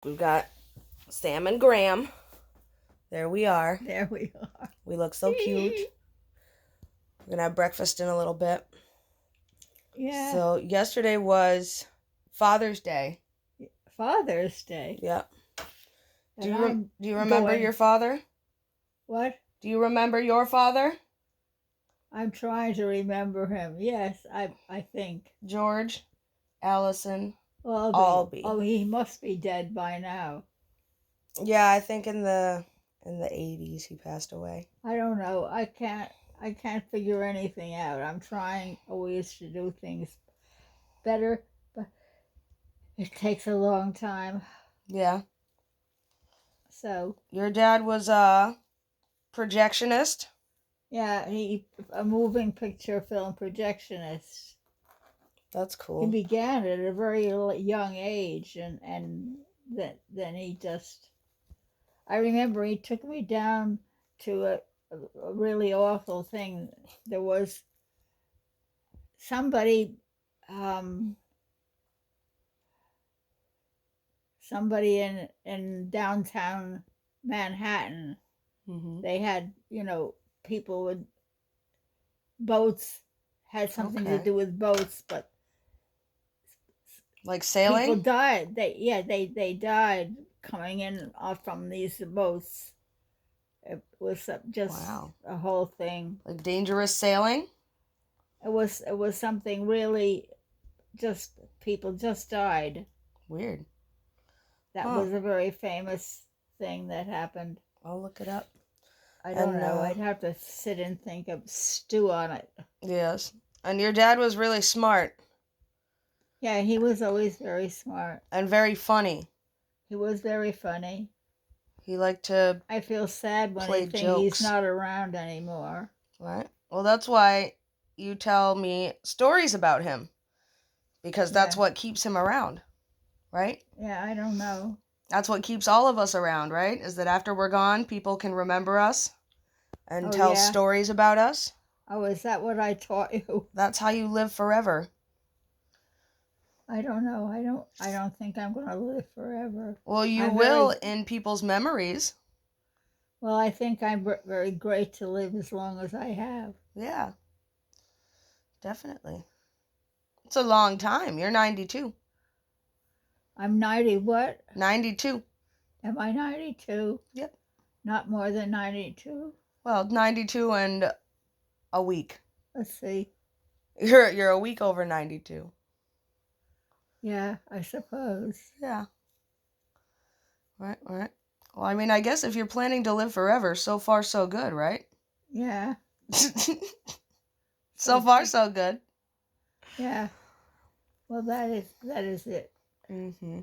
We've got Sam and Graham. There we are. There we are. We look so cute. We're going to have breakfast in a little bit. Yeah. So, yesterday was Father's Day. Father's Day. Yep. Do And you remember your father? What? Do you remember your father? I'm trying to remember him. Yes, I think. George Allison Albee. Albee. Oh, he must be dead by now. Yeah, I think in the 80s he passed away. I don't know. I can't figure anything out. I'm trying always to do things better, but it takes a long time. Yeah. So, Your dad was a projectionist? yeah, a moving picture film projectionist. That's cool. He began at a very young age, and then he just. I remember he took me down to a really awful thing. There was somebody, somebody in downtown Manhattan. Mm-hmm. They had, people with boats, had something to do with boats, but like sailing. People died. They died coming in from these boats. It was just Wow. a whole thing. Like dangerous sailing. It was something really. Just people just died. Weird. That was a very famous thing that happened. I'll look it up. I don't know. I'd have to sit and stew on it. Yes. And your dad was really smart. Yeah, he was always very smart. And very funny. He was very funny. He liked to I feel sad when play I think jokes. He's not around anymore. Right. Well, that's why you tell me stories about him. Because that's what keeps him around. Right? Yeah, I don't know. That's what keeps all of us around, right? Is that after we're gone, people can remember us and tell stories about us. Oh, is that what I taught you? That's how you live forever. I don't know. I don't think I'm going to live forever. Well, you will in people's memories. Well, I think I'm very great to live as long as I have. Yeah. Definitely. It's a long time. You're 92. I'm 90 what? 92. Am I 92? Yep. Not more than 92? Well, 92 and a week. Let's see. You're a week over 92. Yeah, I suppose. Yeah. Right. Well, I mean, I guess if you're planning to live forever, so far so good, right? Yeah. So far so good. Yeah. Well, that is it. Mm-hmm.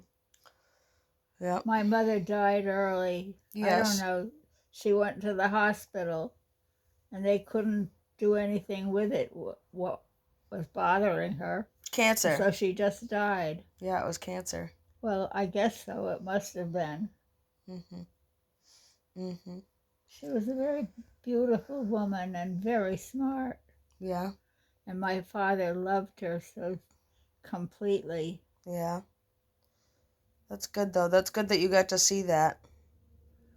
Yeah. My mother died early. Yes. I don't know. She went to the hospital, and they couldn't do anything with it. What was bothering her? Cancer. So she just died. Yeah, it was cancer. Well, I guess so. It must have been. Mm-hmm. She was a very beautiful woman and very smart. Yeah. And my father loved her so completely. Yeah. That's good, though. That's good that you got to see that.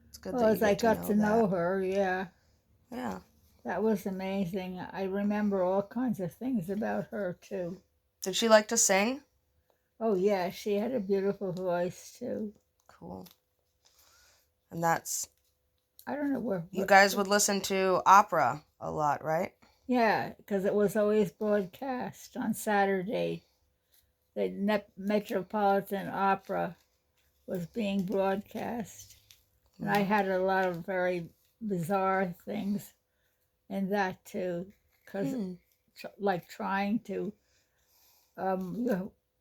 It's good that you as I got to know that. her, yeah. Yeah. That was amazing. I remember all kinds of things about her, too. Did she like to sing? Oh, yeah. She had a beautiful voice, too. Cool. And that's... I don't know where... You guys would listen to opera a lot, right? Yeah, because it was always broadcast on Saturday. The Metropolitan Opera was being broadcast. And I had a lot of very bizarre things in that, too. Because, like, trying to...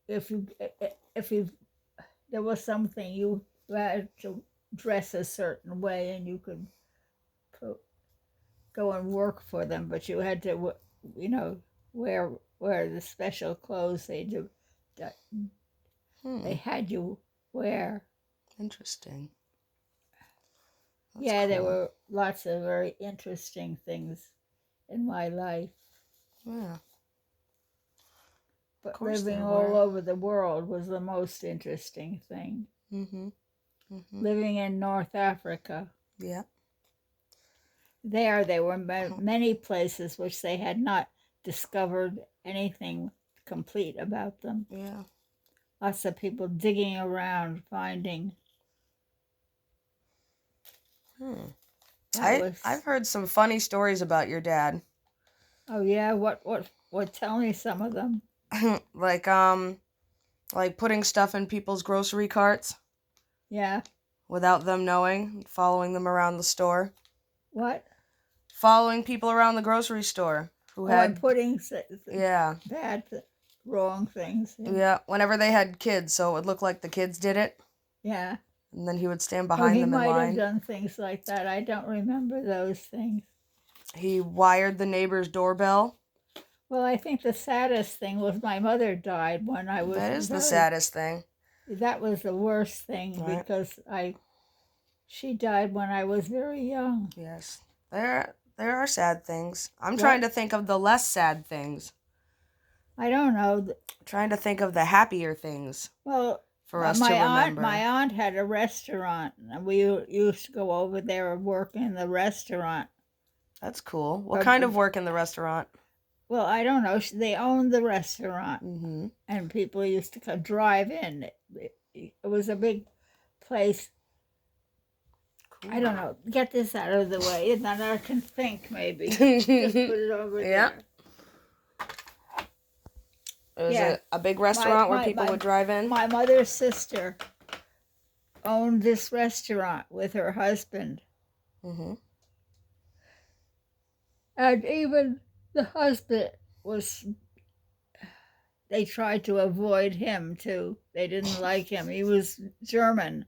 if you there was something you had to dress a certain way and you could go and work for them, but you had to wear the special clothes they had you wear. Interesting. That's cool. There were lots of very interesting things in my life. Yeah. But living all over the world was the most interesting thing. Mm-hmm. Mm-hmm. living in North Africa. Yeah. There were many places which they had not discovered anything complete about them. Yeah. Lots of people digging around, finding. Hmm. That was. I've heard some funny stories about your dad. Oh yeah, what? Tell me some of them. like putting stuff in people's grocery carts Yeah. without them knowing, following them around the store. What? Following people around the grocery store who And had putting yeah. wrong things. Yeah, whenever they had kids, so it would look like the kids did it, Yeah. and then he would stand Oh, behind he them in might have line. done things like that. I don't remember those things. He wired the neighbor's doorbell. Well, I think the saddest thing was my mother died when I was. That is the saddest thing. That was the worst thing Right. because she died when I was very young. Yes, there are sad things. I'm trying to think of the less sad things. I don't know. Trying to think of the happier things. Well, for us to remember. My aunt had a restaurant, and we used to go over there and work in the restaurant. That's cool. What kind of work in the restaurant? Well, I don't know. They owned the restaurant, Mm-hmm. and people used to drive in. It was a big place. Cool. I don't know. Get this out of the way, and then I can think maybe. Just put it over there. Was it a big restaurant where people would drive in? My mother's sister owned this restaurant with her husband. Mm-hmm. And even the husband they tried to avoid him too. They didn't like him. He was German.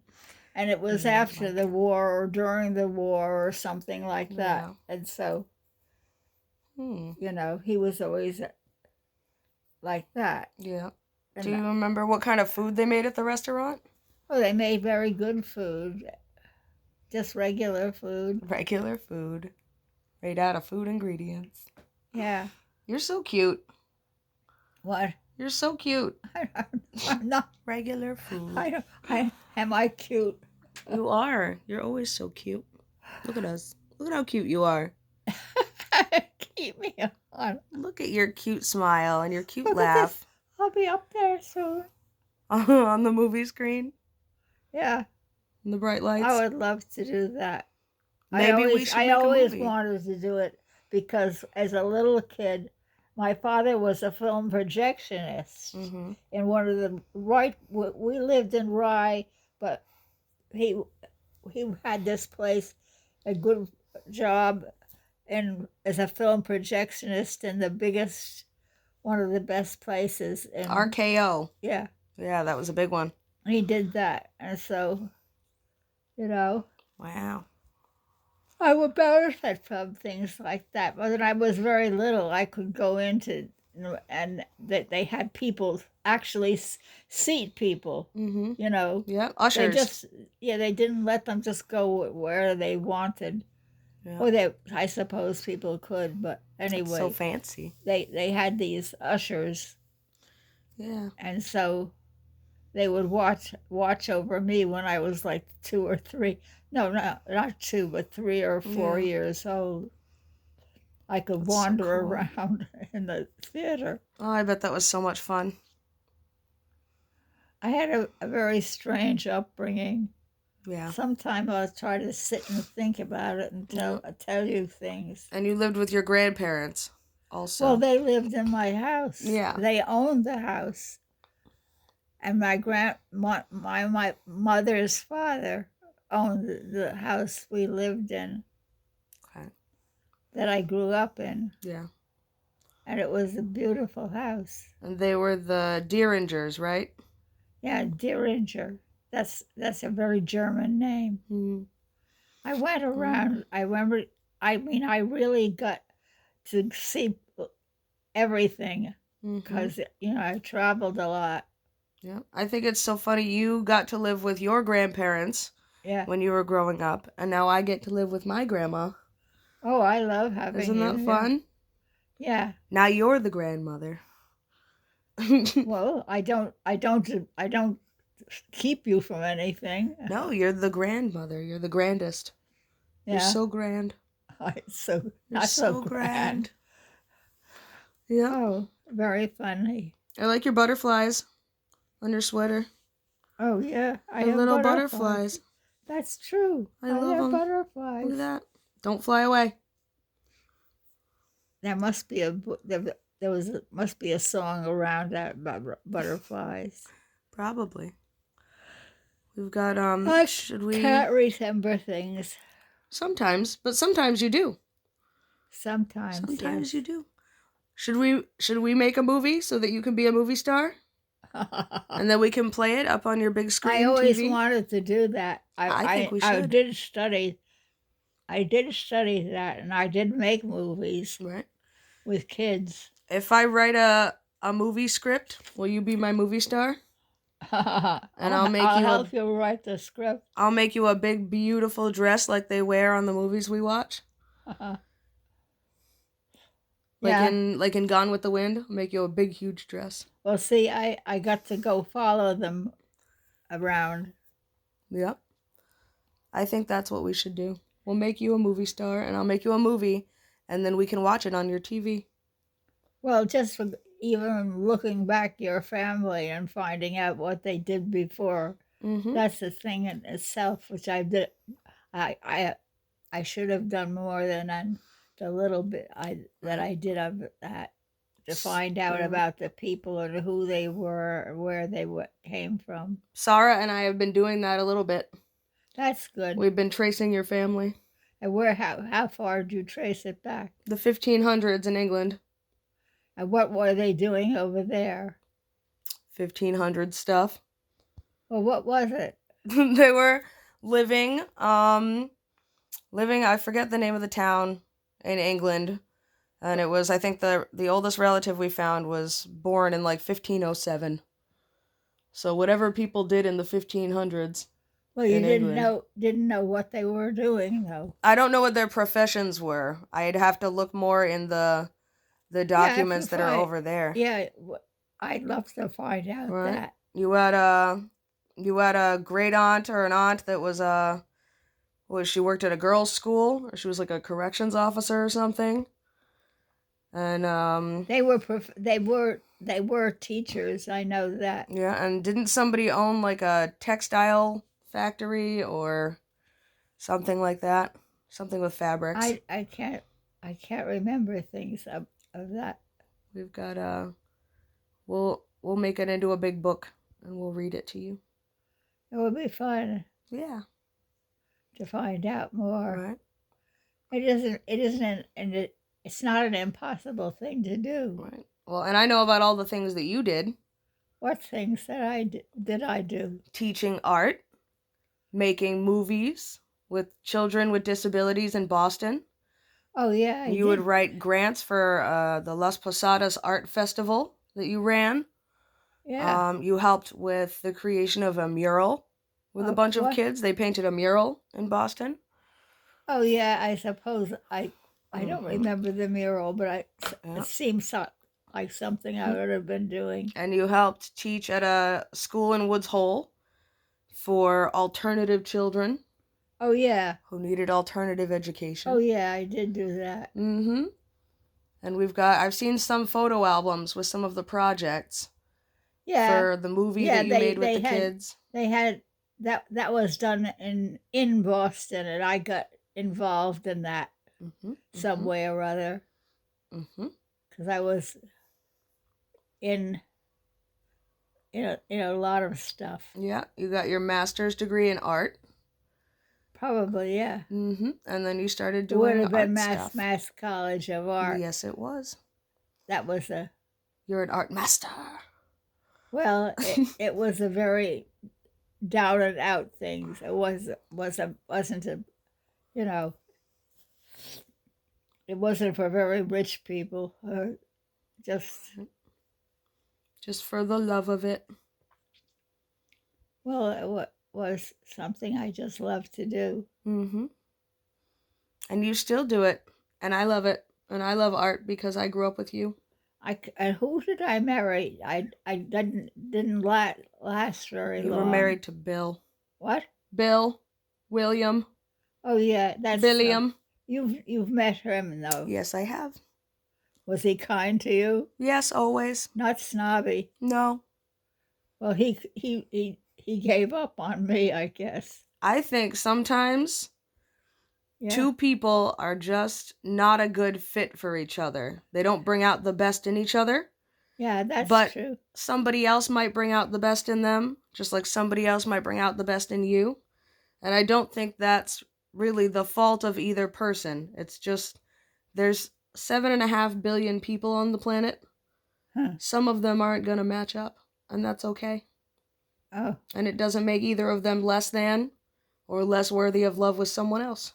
And it was after the war or during the war or something like that. Yeah. And so, he was always like that. Yeah. And do you remember what kind of food they made at the restaurant? Oh, they made very good food. Just regular food. Regular food. Made out of food ingredients. Yeah. You're so cute. What? You're so cute. I'm not. Regular food. Am I cute? You are. You're always so cute. Look at us. Look at how cute you are. Keep me on. Look at your cute smile and your cute laugh. I'll be up there soon. On the movie screen? Yeah. In the bright lights? I would love to do that. Maybe we should make I always a movie. wanted to do it because as a little kid, my father was a film projectionist in one of the we lived in Rye, but he had this place, a good job as a film projectionist in the biggest, one of the best places. RKO. Yeah. Yeah, that was a big one. He did that. And so, Wow. I would benefit from things like that. But when I was very little, I could go into, and that they had people actually seat people, Yeah, ushers. They didn't let them just go where they wanted. Yeah. Or I suppose people could, but anyway. That's so fancy. They had these ushers. Yeah. And so they would watch over me when I was like 2 or 3. No, not 2, but 3 or 4 years old. I could wander around in the theater. Oh, I bet that was so much fun. I had a very strange upbringing. Yeah. Sometime I'll try to sit and think about it and tell you things. And you lived with your grandparents also. Well, they lived in my house. Yeah. They owned the house. And my mother's father owned the house we lived in. Okay. That I grew up in. Yeah. And it was a beautiful house. And they were the Deeringers, right? Yeah, Deeringer. That's a very German name. Mm-hmm. I went around. I remember. I really got to see everything because I traveled a lot. Yeah, I think it's so funny. You got to live with your grandparents. Yeah. When you were growing up, and now I get to live with my grandma. Oh, I love having. Isn't that fun? Yeah. Now you're the grandmother. Well, I don't keep you from anything. No, you're the grandmother. You're the grandest. You're Yeah. so grand. It's so You're not so grand. Yeah. Oh, very funny. I like your butterflies on your sweater. Oh yeah, I They're have little butterflies. butterflies. That's true. I love have 'em. butterflies. Look at that. Don't fly away. There must be must be a song around that about butterflies. Probably. We've got I should we can't remember things. sometimes, but sometimes you do. Sometimes Sometimes you yes. do. Should we make a movie so that you can be a movie star? And then we can play it up on your big screen I always TV? wanted to do that. I think we I should. did study. I did study that, and I did make movies Right. with kids. If I write a movie script, will you be my movie star? And I'll make you help you write the script. I'll make you a big beautiful dress like they wear on the movies we watch. Yeah. Like in Gone with the Wind, I'll make you a big huge dress. Well, see, I got to go follow them around. Yep. I think that's what we should do. We'll make you a movie star, and I'll make you a movie, and then we can watch it on your TV. Well, just for even looking back your family and finding out what they did before, Mm-hmm. that's the thing in itself, which I did. I should have done more than the little bit that I did of that, to find out about the people and who they were, where they came from. Sarah and I have been doing that a little bit. That's good. We've been tracing your family. And how far did you trace it back? The 1500s in England. And what were they doing over there? 1500s stuff. Well, what was it? They were living, I forget the name of the town in England. And it was, I think the oldest relative we found was born in like 1507. So whatever people did in the 1500s. Well, you didn't know what they were doing, though. I don't know what their professions were. I'd have to look more in the documents that are over there. Yeah, I'd love to find out that. You had a great aunt or an aunt that was she worked at a girls' school, or she was like a corrections officer or something. And they were teachers. I know that. Yeah, and didn't somebody own like a textile factory or something like that? Something with fabrics. I can't remember things of that. We've got we'll make it into a big book and we'll read it to you. It would be fun. Yeah. To find out more. Right. It's not an impossible thing to do. Right. Well, and I know about all the things that you did. What things did I do? Teaching art, making movies with children with disabilities in Boston. Oh, yeah. You would write grants for the Las Posadas Art Festival that you ran. Yeah. You helped with the creation of a mural with a bunch of kids. They painted a mural in Boston. Oh, yeah, I suppose. I don't remember the mural, but it seems like something I would have been doing. And you helped teach at a school in Woods Hole for alternative children. Oh, yeah. Who needed alternative education. Oh, yeah, I did do that. Mm-hmm. And I've seen some photo albums with some of the projects. Yeah. For the movie that you made with the kids. They had, that was done in Boston, and I got involved in that some way or other. Because I was in a lot of stuff. Yeah, you got your master's degree in art. Probably, yeah. And then you started doing It would have been stuff. Mass College of Art. Yes, it was. That was You're an art master. Well, it was a very down and out thing. It wasn't a, it wasn't for very rich people. Just for the love of it. Well, it was something I just loved to do. And you still do it, and I love it, and I love art because I grew up with you. And who did I marry? I didn't last very You long. were married to Bill. What? Bill, William, Oh yeah, that's Billiam. You've met him though. Yes, I have. Was he kind to you? Yes, always. Not snobby. No. Well, he gave up on me, I guess. I think sometimes Yeah. two people are just not a good fit for each other. They don't bring out the best in each other. Yeah, that's But true. somebody else might bring out the best in them, just like somebody else might bring out the best in you. And I don't think that's really the fault of either person. It's just there's 7.5 billion people on the planet. Huh. Some of them aren't going to match up, and that's okay. Oh, And it doesn't make either of them less than or less worthy of love with someone else.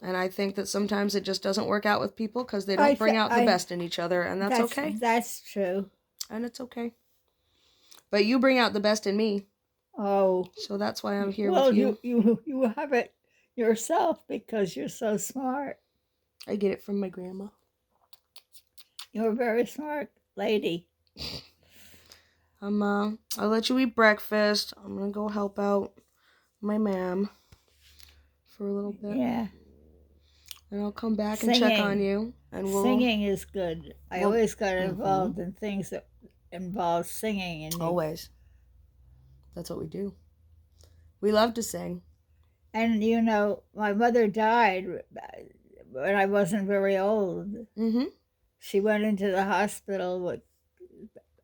And I think that sometimes it just doesn't work out with people because they don't bring out the best in each other, and that's okay. That's true. And it's okay. But you bring out the best in me. Oh. So that's why I'm here well, with you. You have it yourself because you're so smart. I get it from my grandma. You're a very smart lady. I'll let you eat breakfast. I'm gonna go help out my mom for a little bit. Yeah. And I'll come back and check on you. And singing is good. I always got involved in things that involve singing. And always. That's what we do. We love to sing. And you know, my mother died when I wasn't very old. Mm-hmm. She went into the hospital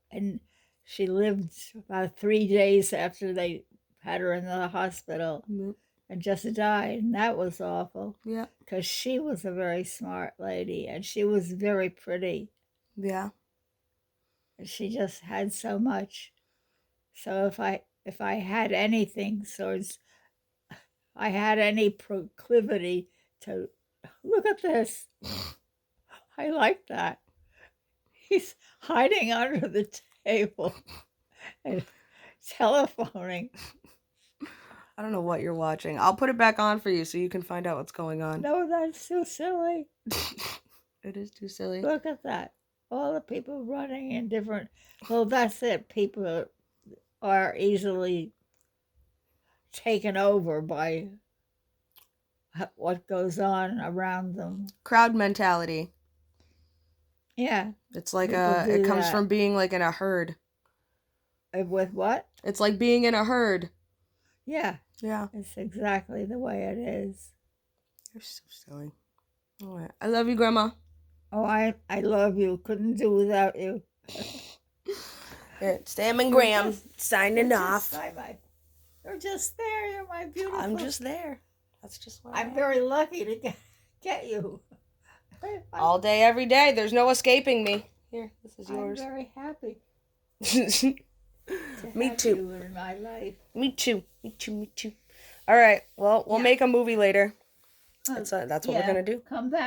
and she lived about 3 days after they had her in the hospital. Mm-hmm. And just died, and that was awful. Yeah. Because she was a very smart lady, and she was very pretty. Yeah. And she just had so much. So if I had anything towards, I had any proclivity to, look at this. I like that. He's hiding under the table and telephoning. I don't know what you're watching. I'll put it back on for you so you can find out what's going on. No, that's too silly. It is too silly. Look at that. All the people running in different... Well, that's it. People are easily taken over by what goes on around them. Crowd mentality. Yeah. It's like it comes from being like in a herd. With what? It's like being in a herd. Yeah. Yeah. It's exactly the way it is. You're so silly. All right. I love you, Grandma. Oh, I love you. Couldn't do without you. It's Sam and Graham signing off. You're just there. You're my beautiful. I'm just there. That's just what I'm very lucky to get you. All day, every day. There's no escaping me. Here, this is yours. I'm very happy. Me too. You in my life. Me too. Me too. Me too. All right. Well, we'll make a movie later. That's what we're gonna do. Come back.